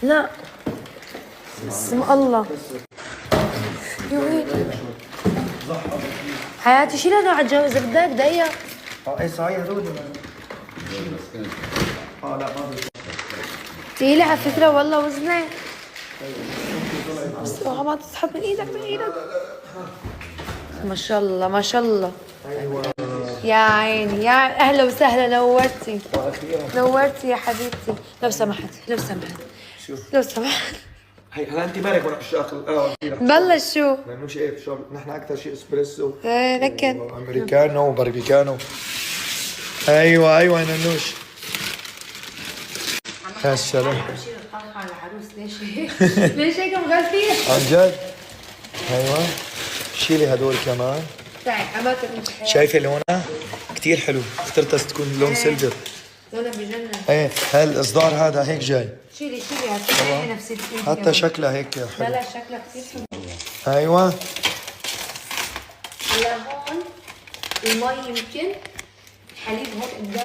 لا بسم الله. يا ويلي حياتي شيل هدول على الجو اذا بدك دقيقة. ايه صحيح هدول. لا ما تقيلة على فكرة والله وزنك. بس اوعى ما تسحب من ايدك من ايدك. ما شاء الله ما شاء الله. يا عيني يا اهلا وسهلا نورتي. نورتي يا حبيبتي. لو سمحت لو سمحت لو سمحت. هلا انت مالك وانا عشاق القهوه. بلش شو؟ لانه شايف شو نحن اكثر شيء اسبريسو. ايه نكد. امريكانو وباربيكانو. ايوه ايوه يا ننوش. يا سلام. على العروس ليش هيك؟ ليش هيك مغلفين؟ عن جد؟ ايوه شيلي هدول كمان. تعي اماكن. شايفه لونها؟ كثير حلو، اخترتها تكون لون سيلفر. لونها بجنن. ايه هالاصدار هذا هيك جاي. شيلي هاتي نفس حتى شكلها هيك حلو. لا لا شكلها كثير حلو. ايوه هلا هون المي يمكن حليب هون قدام.